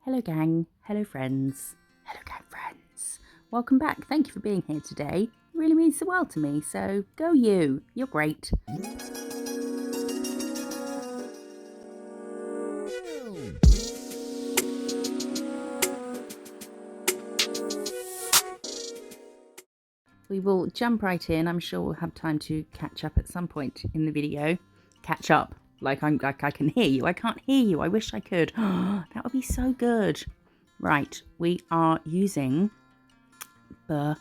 Hello gang, hello friends, hello gang friends. Welcome back, thank you for being here today. It really means the world to me, so go you, you're great. We will jump right in. I'm sure we'll have time to catch up at some point in the video. Catch up, like I can hear you. I can't hear you. I wish I could. That would be so good. Right, we are using Bring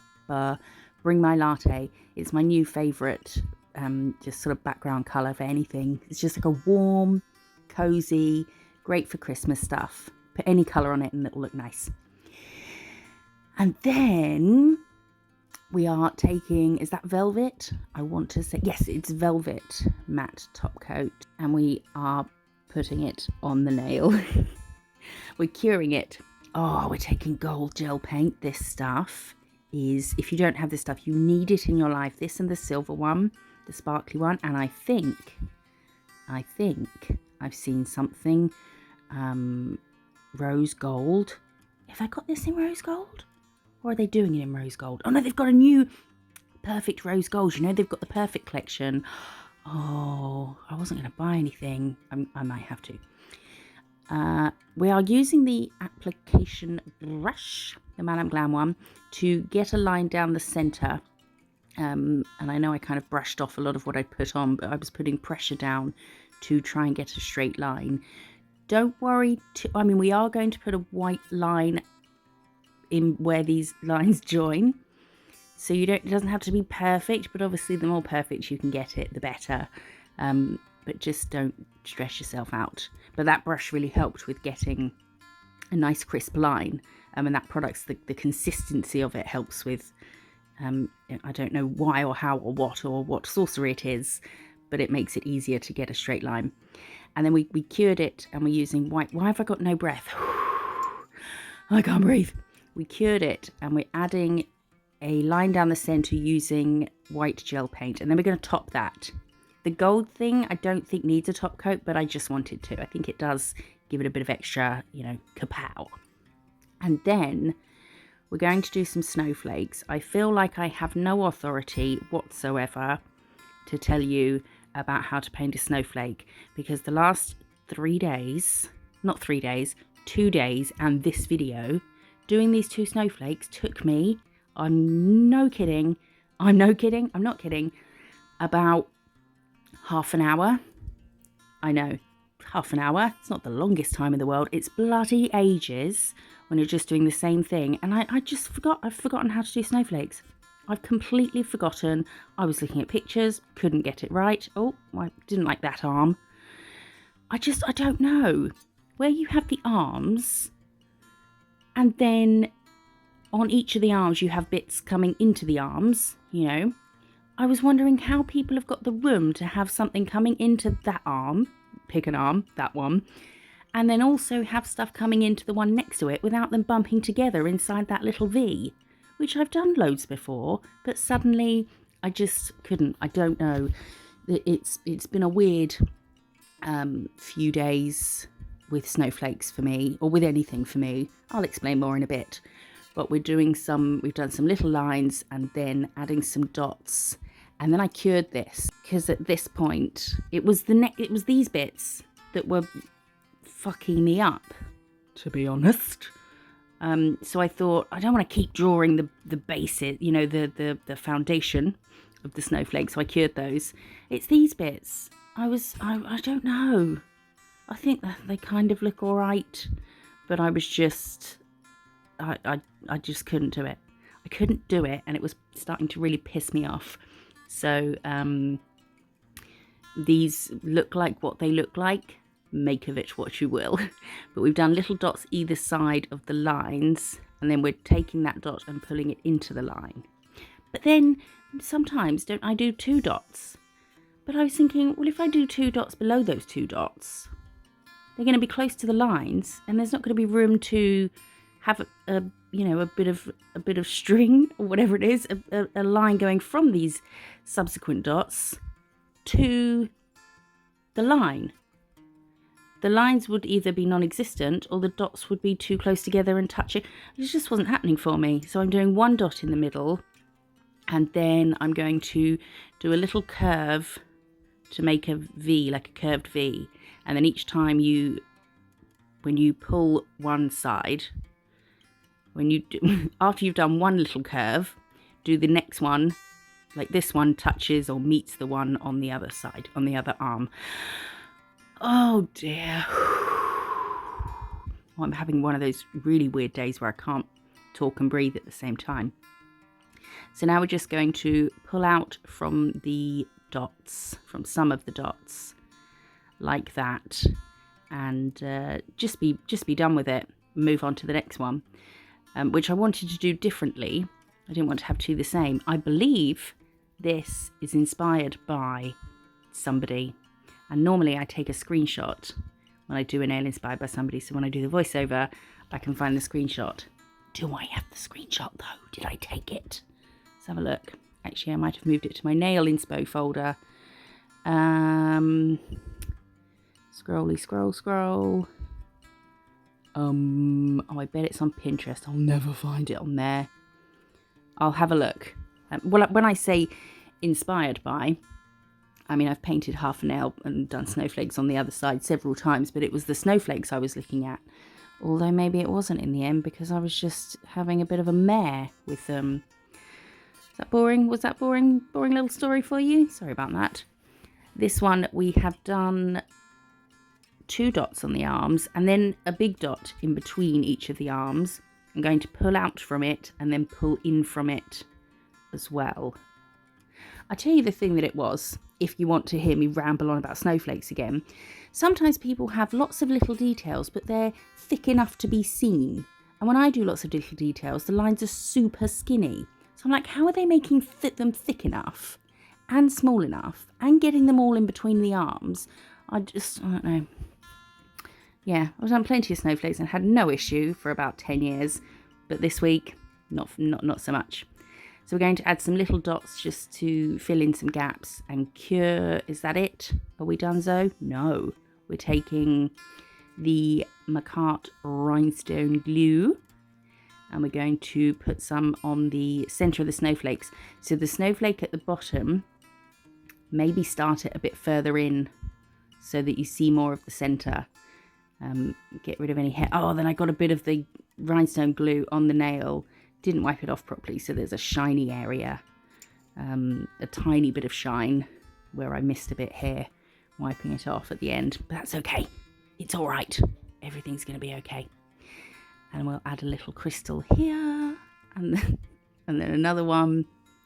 My Latte. It's my new favourite, just sort of background colour for anything. It's just like a warm, cosy, great for Christmas stuff. Put any colour on it and it'll look nice. And then we are taking, is that velvet? I want to say, yes, it's velvet matte top coat. And we are putting it on the nail. We're curing it. Oh, we're taking gold gel paint. This stuff is, if you don't have this stuff, you need it in your life. This and the silver one, the sparkly one. And I think I've seen something rose gold. Have I got this in rose gold? Or are they doing it in rose gold? Oh no, they've got a new perfect rose gold. You know, they've got the perfect collection. Oh, I wasn't going to buy anything. I might have to. We are using the application brush, the Madame Glam one, to get a line down the centre. And I know I kind of brushed off a lot of what I put on, but I was putting pressure down to try and get a straight line. Don't worry. We are going to put a white line in where these lines join, so it doesn't have to be perfect, but obviously the more perfect you can get it, the better. But just don't stress yourself out. But that brush really helped with getting a nice crisp line, and that product's the consistency of it helps with I don't know why or how or what sorcery it is, but it makes it easier to get a straight line. And then we cured it, and we're using white. Why have I got no breath? I can't breathe. We cured it, and we're adding a line down the centre using white gel paint, and then we're going to top that. The gold thing I don't think needs a top coat, but I just wanted to. I think it does give it a bit of extra, kapow. And then we're going to do some snowflakes. I feel like I have no authority whatsoever to tell you about how to paint a snowflake, because the last 2 days, and this video, doing these 2 snowflakes took me, I'm not kidding, about half an hour. I know, half an hour. It's not the longest time in the world. It's bloody ages when you're just doing the same thing. And I just forgot. I've forgotten how to do snowflakes. I've completely forgotten. I was looking at pictures, couldn't get it right. Oh, I didn't like that arm. I don't know. Where you have the arms, and then on each of the arms you have bits coming into the arms, I was wondering how people have got the room to have something coming into that arm, pick an arm, that one, and then also have stuff coming into the one next to it without them bumping together inside that little V, which I've done loads before, but suddenly I just couldn't. I don't know. It's been a weird few days with snowflakes for me, or with anything for me. I'll explain more in a bit. But we've done some little lines and then adding some dots. And then I cured this, because at this point it was these bits that were fucking me up, to be honest. So I thought, I don't want to keep drawing the bases, the foundation of the snowflake. So I cured those. It's these bits. I don't know. I think that they kind of look all right, but I was just, I just couldn't do it. I couldn't do it, and it was starting to really piss me off. So these look like what they look like. Make of it what you will. But we've done little dots either side of the lines, and then we're taking that dot and pulling it into the line. But then sometimes don't I do 2 dots? But I was thinking, well, if I do 2 dots below those 2 dots, they're going to be close to the lines, and there's not going to be room to have a bit of string or whatever it is, a line going from these subsequent dots to the line. the lines would either be non-existent or the dots would be too close together and touching. It just wasn't happening for me. So I'm doing one dot in the middle, and then I'm going to do a little curve to make a V, like a curved V. And then each time when you pull one side, after you've done one little curve, do the next one, like this one touches or meets the one on the other side, on the other arm. Oh dear. Well, I'm having one of those really weird days where I can't talk and breathe at the same time. So now we're just going to pull out from the dots, from some of the dots, like that, and just be done with it. Move on to the next one, which I wanted to do differently. I didn't want to have two the same. I believe this is inspired by somebody. And normally I take a screenshot when I do a nail inspired by somebody. So when I do the voiceover, I can find the screenshot. Do I have the screenshot though? Did I take it? Let's have a look. Actually, I might have moved it to my nail inspo folder. Scroll. Oh, I bet it's on Pinterest. I'll never find it on there. I'll have a look. Well, when I say inspired by, I mean, I've painted half a nail and done snowflakes on the other side several times, but it was the snowflakes I was looking at. Although maybe it wasn't in the end because I was just having a bit of a mare with them. Is that boring? Was that boring? Boring little story for you? Sorry about that. This one we have done 2 dots on the arms and then a big dot in between each of the arms. I'm going to pull out from it and then pull in from it as well. I'll tell you the thing that it was, if you want to hear me ramble on about snowflakes again. Sometimes people have lots of little details, but they're thick enough to be seen. And when I do lots of little details, the lines are super skinny. So I'm like, how are they making them thick enough and small enough and getting them all in between the arms? I don't know. Yeah, I've done plenty of snowflakes and had no issue for about 10 years. But this week, not so much. So we're going to add some little dots just to fill in some gaps and cure. Is that it? Are we done, Zoe? No. We're taking the Macart rhinestone glue and we're going to put some on the centre of the snowflakes. So the snowflake at the bottom, maybe start it a bit further in so that you see more of the centre. Get rid of any hair. Oh, then I got a bit of the rhinestone glue on the nail. Didn't wipe it off properly, so there's a shiny area, a tiny bit of shine where I missed a bit here, wiping it off at the end, but that's okay. It's all right. Everything's going to be okay. And we'll add a little crystal here, and then another one.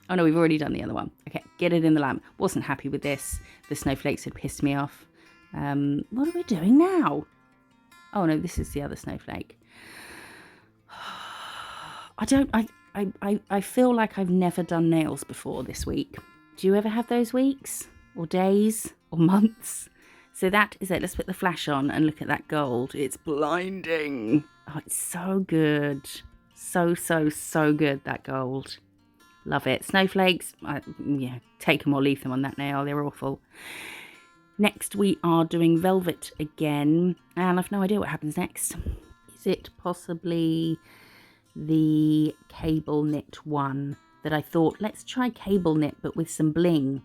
Oh no, we've already done the other one. Okay, get it in the lamp. Wasn't happy with this. The snowflakes had pissed me off. What are we doing now? Oh no, this is the other snowflake. I feel like I've never done nails before this week. Do you ever have those weeks or days or months? So that is it. Let's put the flash on and look at that gold. It's blinding. Oh, it's so good. So good, that gold. Love it. Snowflakes, yeah, take them or leave them on that nail. They're awful. Next, we are doing velvet again. And I've no idea what happens next. Is it possibly the cable knit one that I thought, let's try cable knit but with some bling?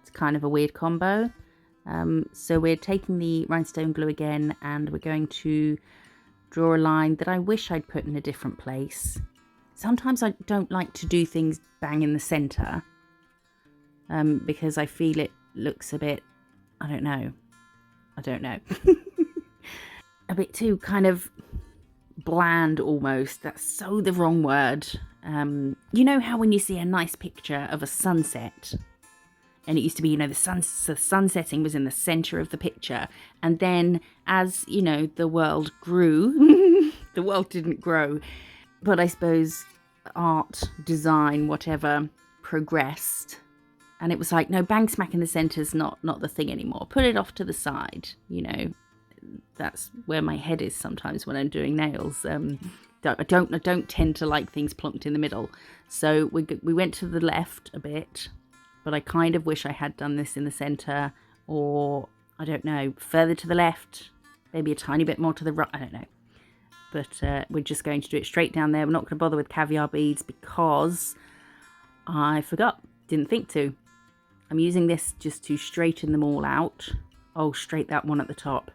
It's kind of a weird combo. So we're taking the rhinestone glue again and we're going to draw a line that I wish I'd put in a different place. Sometimes I don't like to do things bang in the centre because I feel it looks a bit, I don't know, a bit too kind of bland almost. That's so the wrong word. You know how when you see a nice picture of a sunset, and it used to be, you know, the sun setting was in the centre of the picture, and then as, you know, the world grew, the world didn't grow, but I suppose art, design, whatever, progressed, and it was like, no, bang smack in the centre's not the thing anymore. Put it off to the side, you know. That's where my head is sometimes when I'm doing nails. I don't tend to like things plonked in the middle. So we went to the left a bit, but I kind of wish I had done this in the centre, or I don't know, further to the left. maybe a tiny bit more to the right, I don't know. But we're just going to do it straight down there. We're not going to bother with caviar beads because I forgot, didn't think to. I'm using this just to straighten them all out. Oh, straight that one at the top.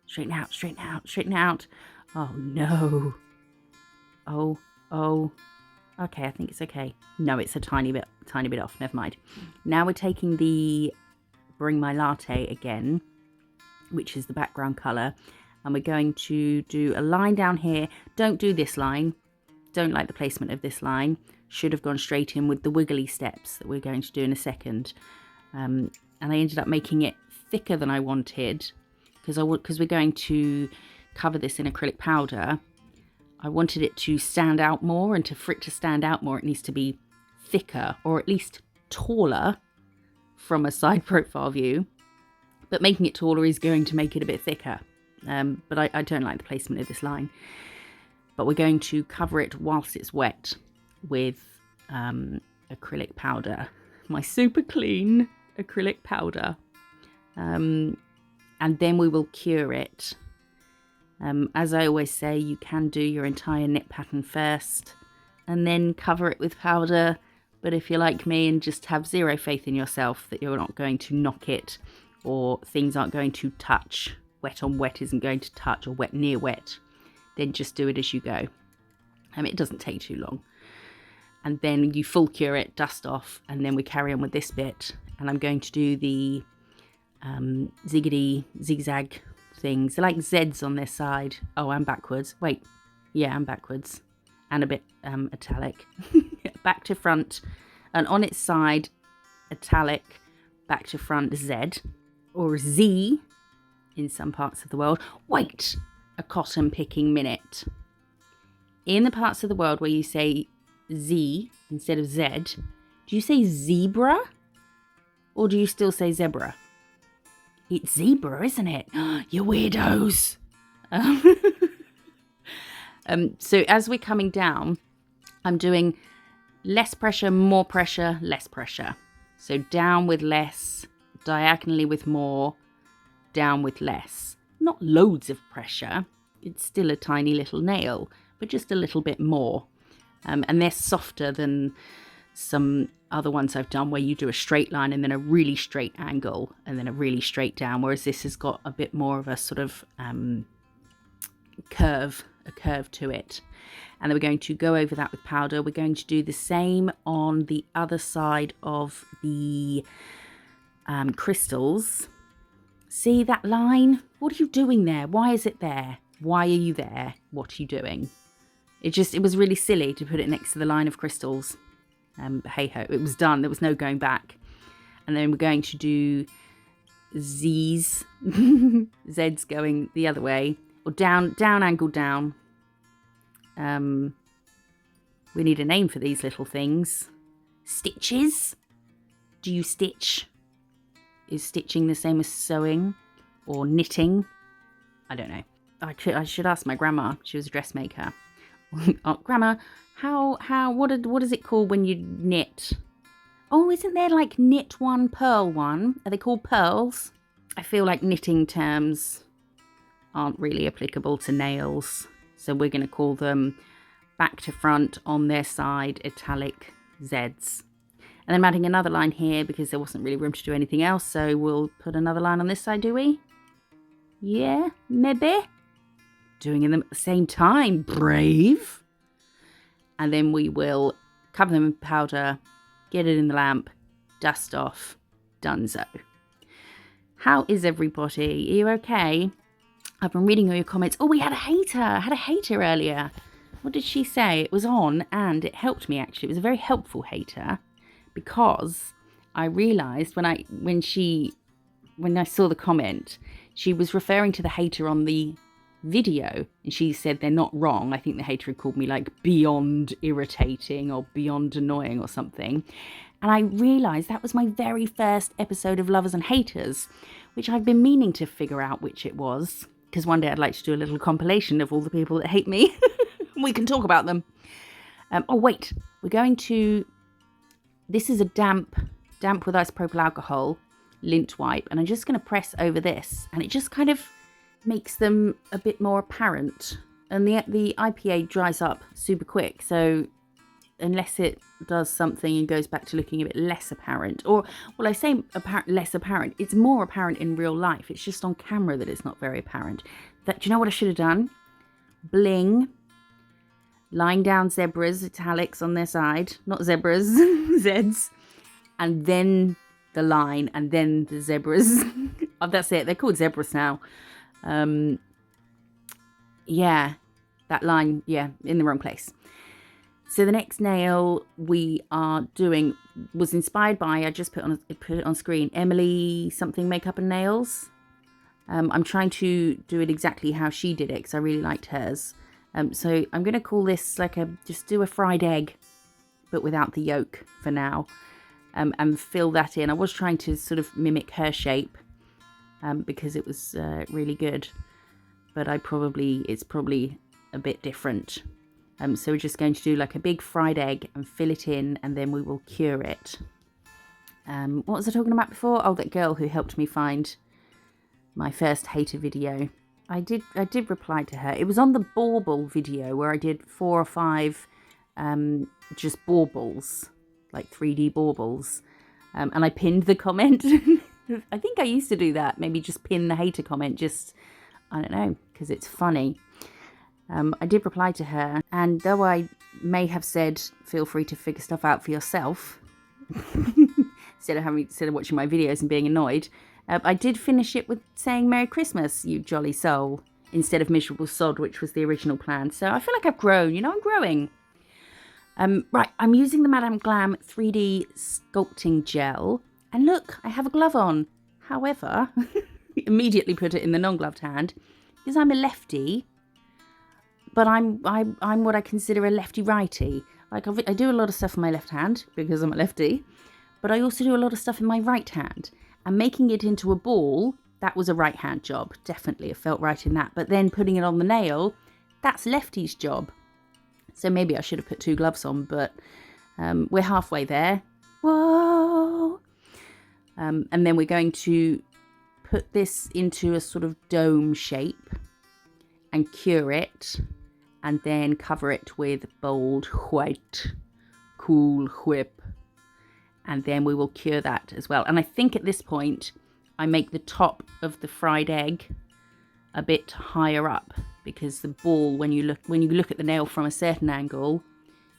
Straighten out, straighten out, straighten out. Oh, no. Oh. Okay, I think it's okay. No, it's a tiny bit off. Never mind. Now we're taking the Bring My Latte again, which is the background colour. And we're going to do a line down here. Don't do this line. Don't like the placement of this line. Should have gone straight in with the wiggly steps that we're going to do in a second. And I ended up making it thicker than I wanted because we're going to cover this in acrylic powder. I wanted it to stand out more, and for it to stand out more, it needs to be thicker or at least taller from a side profile view. But making it taller is going to make it a bit thicker. But I don't like the placement of this line. But we're going to cover it whilst it's wet with acrylic powder, my super clean acrylic powder, and then we will cure it. As I always say, you can do your entire knit pattern first and then cover it with powder, but if you're like me and just have zero faith in yourself that you're not going to knock it, or things aren't going to touch, wet on wet isn't going to touch, or wet near wet, then just do it as you go. It doesn't take too long. And then you full cure it, dust off, and then we carry on with this bit. And I'm going to do the ziggity zigzag things. They're like Zs on this side. Oh, I'm backwards. Wait, yeah, I'm backwards. And a bit italic. Back to front, and on its side, italic, back to front Z, or Z in some parts of the world. Wait, a cotton picking minute. In the parts of the world where you say Z instead of Z, do you say zebra? Or do you still say zebra? It's zebra, isn't it? You weirdos. So as we're coming down, I'm doing less pressure, more pressure, less pressure. So down with less, diagonally with more, down with less. Not loads of pressure. It's still a tiny little nail, but just a little bit more. And they're softer than some other ones I've done where you do a straight line and then a really straight angle and then a really straight down, whereas this has got a bit more of a sort of curve to it. And then we're going to go over that with powder. We're going to do the same on the other side of the crystals. See that line? What are you doing there? Why is it there? Why are you there? What are you doing? It was really silly to put it next to the line of crystals. But hey ho, it was done. There was no going back. And then we're going to do Z's. Z's going the other way. Or down, angle down. We need a name for these little things. Stitches? Do you stitch? Is stitching the same as sewing? Or knitting? I don't know. I should ask my grandma. She was a dressmaker. Grandma, what is it called when you knit? Oh, isn't there like knit one, purl one? Are they called pearls? I feel like knitting terms aren't really applicable to nails. So we're going to call them back to front on their side, italic Zs. And then I'm adding another line here because there wasn't really room to do anything else. So we'll put another line on this side, do we? Yeah, maybe. Doing them at the same time. Brave. And then we will cover them in powder, get it in the lamp, dust off, donezo. How is everybody? Are you okay? I've been reading all your comments. Oh, we had a hater. I had a hater earlier. What did she say? It was on and it helped me actually. It was a very helpful hater because I realised when I saw the comment, she was referring to the hater on the video and she said they're not wrong. I think the hater had called me like beyond irritating or beyond annoying or something. And I realised that was my very first episode of Lovers and Haters, which I've been meaning to figure out which it was, because one day I'd like to do a little compilation of all the people that hate me. We can talk about them. Oh wait, we're going to, this is a damp with isopropyl alcohol lint wipe, and I'm just going to press over this and it just kind of makes them a bit more apparent. And the IPA dries up super quick, so unless it does something and goes back to looking a bit less apparent, or, well, I say less apparent, it's more apparent in real life. It's just on camera that it's not very apparent. Do you know what I should have done? Bling, line down zebras, italics on their side, not zebras, Zeds, and then the line, and then the zebras. Oh, that's it, they're called zebras now. Yeah, that line, yeah, in the wrong place. So the next nail we are doing was inspired by, I just put it on screen, Emily something makeup and nails. I'm trying to do it exactly how she did it because I really liked hers. So I'm going to call this like just do a fried egg, but without the yolk for now, and fill that in. I was trying to sort of mimic her shape because it was really good, but it's probably a bit different. So we're just going to do like a big fried egg and fill it in, and then we will cure it. What was I talking about before? Oh, that girl who helped me find my first hater video. I did reply to her. It was on the Bauble video where I did 4 or 5 just baubles, like 3D baubles. And I pinned the comment. I think I used to do that. Maybe just pin the hater comment. Just, I don't know, because it's funny. I did reply to her, and though I may have said feel free to figure stuff out for yourself instead of watching my videos and being annoyed, I did finish it with saying Merry Christmas, you jolly soul, instead of miserable sod, which was the original plan. So I feel like I've grown, I'm growing. Right, I'm using the Madame Glam 3D sculpting gel, and look, I have a glove on. However, immediately put it in the non-gloved hand because I'm a lefty. But I'm what I consider a lefty-righty. Like I do a lot of stuff in my left hand because I'm a lefty, but I also do a lot of stuff in my right hand. And making it into a ball, that was a right-hand job. Definitely, it felt right in that. But then putting it on the nail, that's lefty's job. So maybe I should have put 2 gloves on, but we're halfway there. Whoa! And then we're going to put this into a sort of dome shape and cure it, and then cover it with bold white Cool Whip, and then we will cure that as well. And I think at this point I make the top of the fried egg a bit higher up, because the ball, when you look at the nail from a certain angle,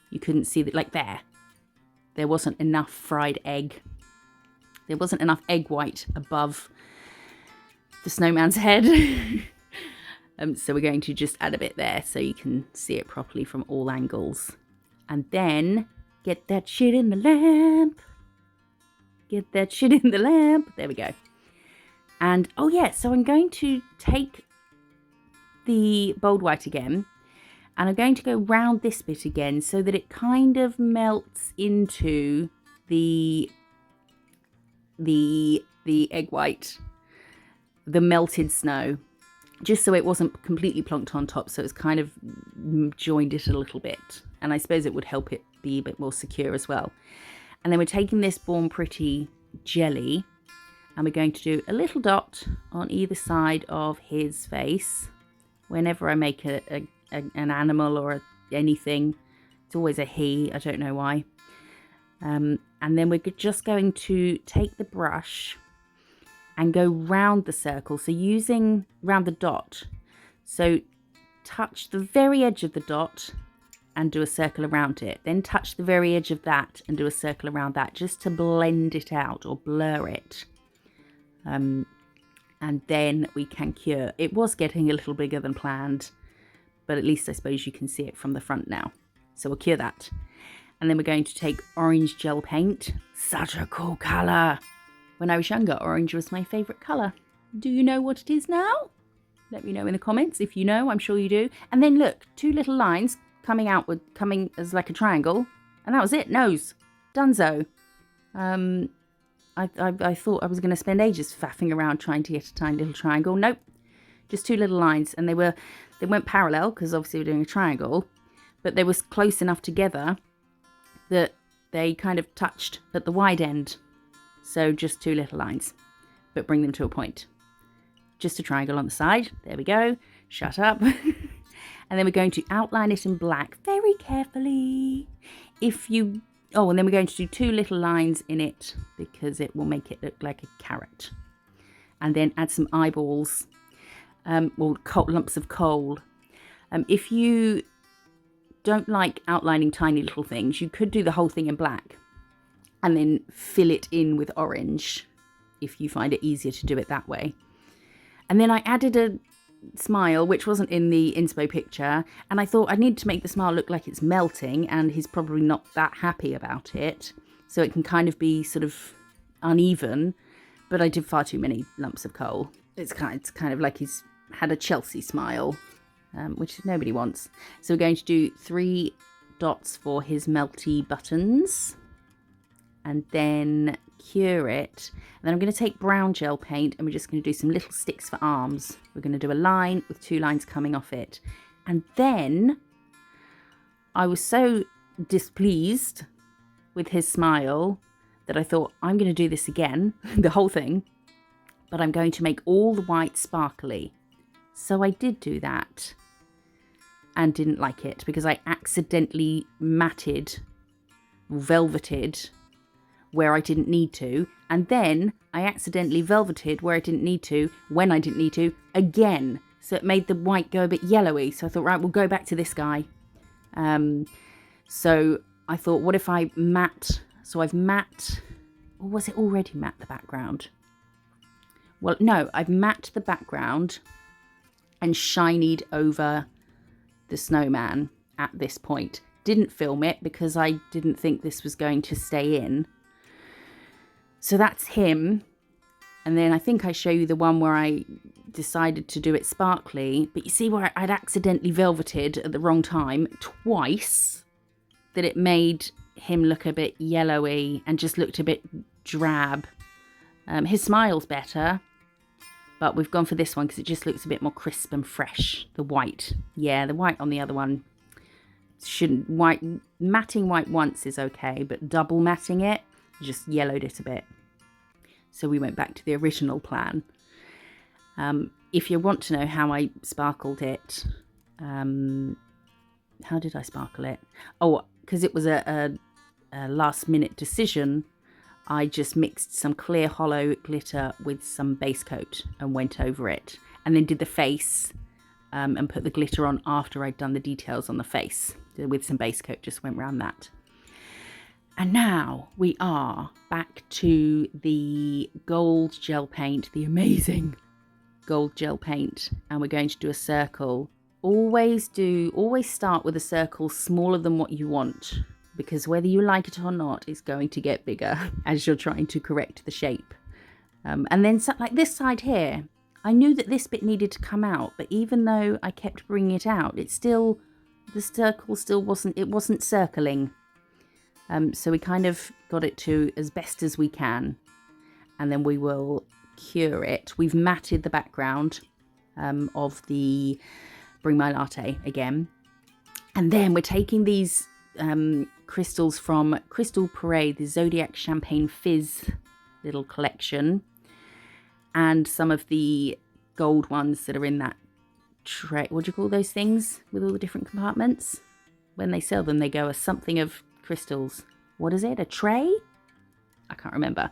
you couldn't see that. Like there wasn't enough fried egg, there wasn't enough egg white above the snowman's head. So we're going to just add a bit there so you can see it properly from all angles. And then get that shit in the lamp. Get that shit in the lamp. There we go. And, oh yeah, so I'm going to take the bold white again, and I'm going to go round this bit again so that it kind of melts into the egg white, the melted snow. Just so it wasn't completely plonked on top, so it's kind of joined it a little bit. And I suppose it would help it be a bit more secure as well. And then we're taking this Born Pretty jelly, and we're going to do a little dot on either side of his face. Whenever I make an animal or anything, it's always a he, I don't know why. And then we're just going to take the brush and go round the circle, so using round the dot. So touch the very edge of the dot and do a circle around it. Then touch the very edge of that and do a circle around that, just to blend it out or blur it. And then we can cure. It was getting a little bigger than planned, but at least I suppose you can see it from the front now. So we'll cure that. And then we're going to take orange gel paint. Such a cool colour. When I was younger, orange was my favourite colour. Do you know what it is now? Let me know in the comments if you know. I'm sure you do. And then look, 2 little lines coming as like a triangle. And that was it. Nose. Dunzo. I thought I was going to spend ages faffing around trying to get a tiny little triangle. Nope. Just 2 little lines. And they weren't parallel because obviously we're doing a triangle. But they were close enough together that they kind of touched at the wide end. So just 2 little lines, but bring them to a point. just a triangle on the side. There we go. Shut up. And then we're going to outline it in black very carefully. And then we're going to do 2 little lines in it because it will make it look like a carrot. And then add some eyeballs, lumps of coal. If you don't like outlining tiny little things, you could do the whole thing in black and then fill it in with orange if you find it easier to do it that way. And then I added a smile, which wasn't in the inspo picture, and I thought I need to make the smile look like it's melting, and he's probably not that happy about it, so it can kind of be sort of uneven, but I did far too many lumps of coal. It's kind of like he's had a Chelsea smile, which nobody wants. So we're going to do 3 dots for his melty buttons, and then cure it. And then I'm going to take brown gel paint, and we're just going to do some little sticks for arms. We're going to do a line with 2 lines coming off it. And then I was so displeased with his smile that I thought, I'm going to do this again, the whole thing, but I'm going to make all the white sparkly. So I did do that and didn't like it because I accidentally velveted where I didn't need to, and then I accidentally velveted where I didn't need to when I didn't need to again. So it made the white go a bit yellowy. So I thought, right, we'll go back to this guy. So I thought, what if I matte? So I've matte, or was it already matte the background? Well, no, I've matte the background and shinied over the snowman at this point. Didn't film it because I didn't think this was going to stay in. So that's him. And then I think I show you the one where I decided to do it sparkly. But you see where I'd accidentally velveted at the wrong time twice, that it made him look a bit yellowy and just looked a bit drab. His smile's better, but we've gone for this one because it just looks a bit more crisp and fresh. The white. Yeah, the white on the other one matting white once is okay, but double matting it just yellowed it a bit. So we went back to the original plan. If you want to know how I sparkled it, how did I sparkle it? Oh, because it was a last minute decision, I just mixed some clear hollow glitter with some base coat and went over it, and then did the face and put the glitter on after I'd done the details on the face with some base coat, just went around that. And now we are back to the gold gel paint, the amazing gold gel paint, and we're going to do a circle. Always start with a circle smaller than what you want, because whether you like it or not, it's going to get bigger as you're trying to correct the shape. And then like this side here, I knew that this bit needed to come out, but even though I kept bringing it out, the circle still wasn't circling. So we kind of got it to as best as we can, and then we will cure it. We've matted the background of the Bring My Latte again, and then we're taking these crystals from Crystal Parade, the Zodiac Champagne Fizz little collection, and some of the gold ones that are in that tray. What do you call those things with all the different compartments? When they sell them, they go as something of crystals. What is it? A tray? I can't remember.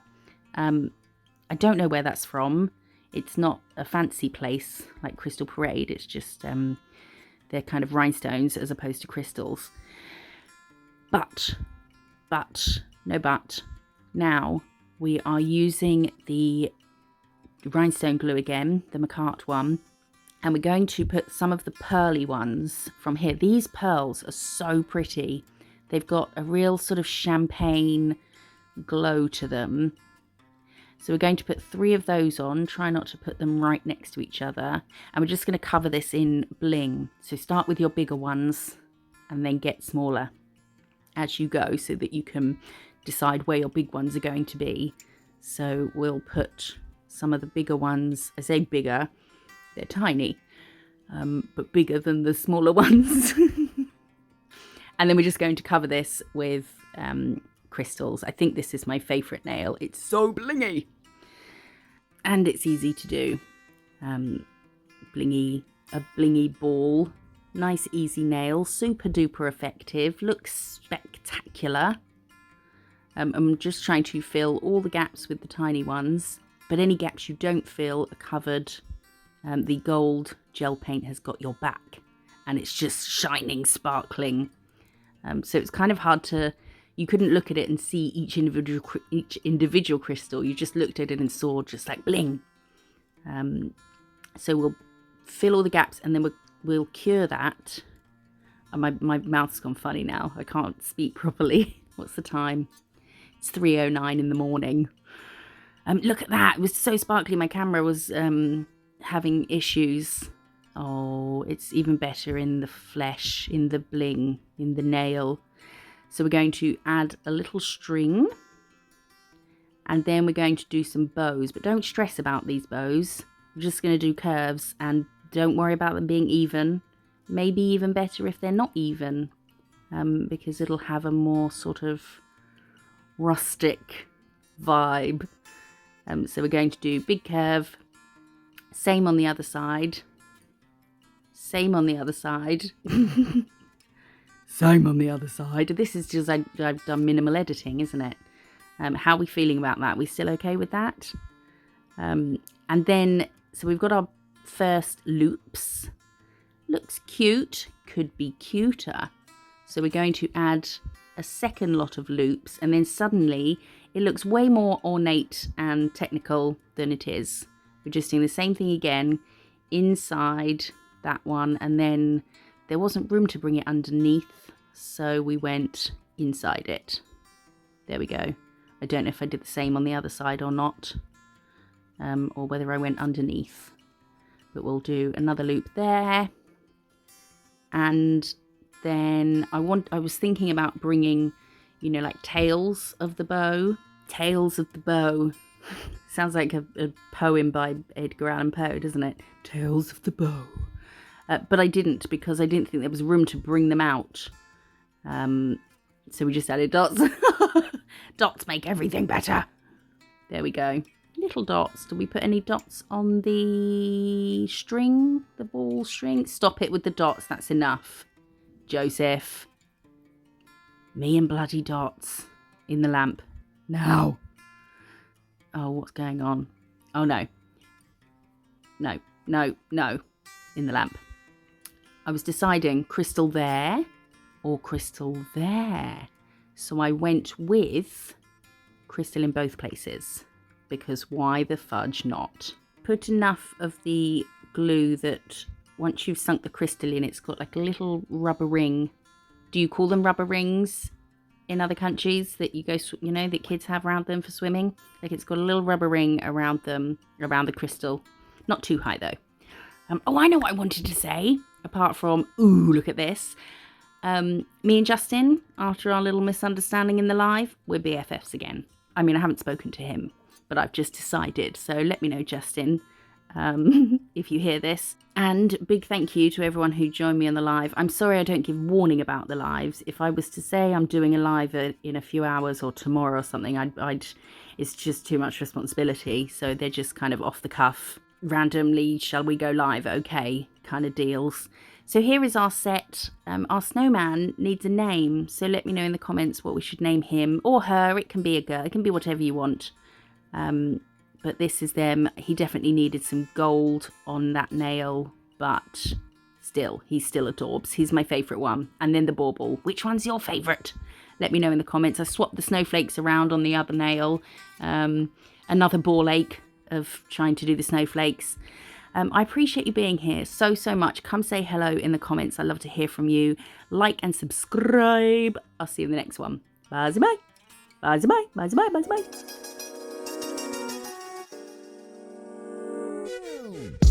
I don't know where that's from. It's not a fancy place like Crystal Parade. It's just they're kind of rhinestones as opposed to crystals. But now we are using the rhinestone glue again, the McCart one, and we're going to put some of the pearly ones from here. These pearls are so pretty. They've got a real sort of champagne glow to them. So we're going to put 3 of those on. Try not to put them right next to each other. And we're just going to cover this in Bling. So start with your bigger ones and then get smaller as you go so that you can decide where your big ones are going to be. So we'll put some of the bigger ones. I say bigger, they're tiny, but bigger than the smaller ones. And then we're just going to cover this with crystals. I think this is my favourite nail. It's so blingy. And it's easy to do. blingy ball. Nice easy nail, super duper effective, looks spectacular. I'm just trying to fill all the gaps with the tiny ones, but any gaps you don't fill are covered. The gold gel paint has got your back, and it's just shining, sparkling. So it's kind of hard to, you couldn't look at it and see each individual crystal. You just looked at it and saw just like bling. So we'll fill all the gaps, and then we'll cure that. And my mouth's gone funny now. I can't speak properly. What's the time? It's 3:09 in the morning. Look at that. It was so sparkly. My camera was having issues. Oh, it's even better in the flesh, in the bling, in the nail. So we're going to add a little string. And then we're going to do some bows. But don't stress about these bows. We're just going to do curves, and don't worry about them being even. Maybe even better if they're not even. Because it'll have a more sort of rustic vibe. So we're going to do big curve, same on the other side, same on the other side, same on the other side. This is just, I've done minimal editing, isn't it? How are we feeling about that? We still okay with that? And then, so we've got our first loops. Looks cute, could be cuter. So we're going to add a second lot of loops, and then suddenly it looks way more ornate and technical than it is. We're just doing the same thing again inside that one, and then there wasn't room to bring it underneath, so we went inside it. There we go. I don't know if I did the same on the other side or not, or whether I went underneath, but we'll do another loop there. And then I was thinking about bringing, you know, like tails of the bow. Tails of the bow. Sounds like a poem by Edgar Allan Poe, doesn't it? Tails of the bow. But I didn't, because I didn't think there was room to bring them out. So we just added dots. Dots make everything better. There we go. Little dots. Do we put any dots on the string? The ball string? Stop it with the dots. That's enough. Joseph. Me and bloody dots in the lamp. Now. Oh, what's going on? Oh, no. No, no, no. In the lamp. I was deciding crystal there or crystal there. So I went with crystal in both places. Because why the fudge not? Put enough of the glue that once you've sunk the crystal in, it's got like a little rubber ring. Do you call them rubber rings in other countries that you go, you know, that kids have around them for swimming? Like it's got a little rubber ring around them, around the crystal. Not too high though. Oh, I know what I wanted to say. Apart from, ooh, look at this. Me and Justin, after our little misunderstanding in the live, we're BFFs again. I mean, I haven't spoken to him, but I've just decided. So let me know, Justin, if you hear this. And big thank you to everyone who joined me on the live. I'm sorry I don't give warning about the lives. If I was to say I'm doing a live in a few hours or tomorrow or something, it's just too much responsibility. So they're just kind of off the cuff, randomly, shall we go live? Okay, kind of deals. So here is our set. Our snowman needs a name. So let me know in the comments what we should name him or her. It can be a girl. It can be whatever you want. But this is them. He definitely needed some gold on that nail, but still, he's still adorbs. He's my favourite one. And then the bauble. Which one's your favourite? Let me know in the comments. I swapped the snowflakes around on the other nail. Another ball ache of trying to do the snowflakes. I appreciate you being here so much. Come say hello in the comments. I love to hear from you. Like and subscribe. I'll see you in the next one. Bye bye. Bye bye. Bye bye. Bye bye.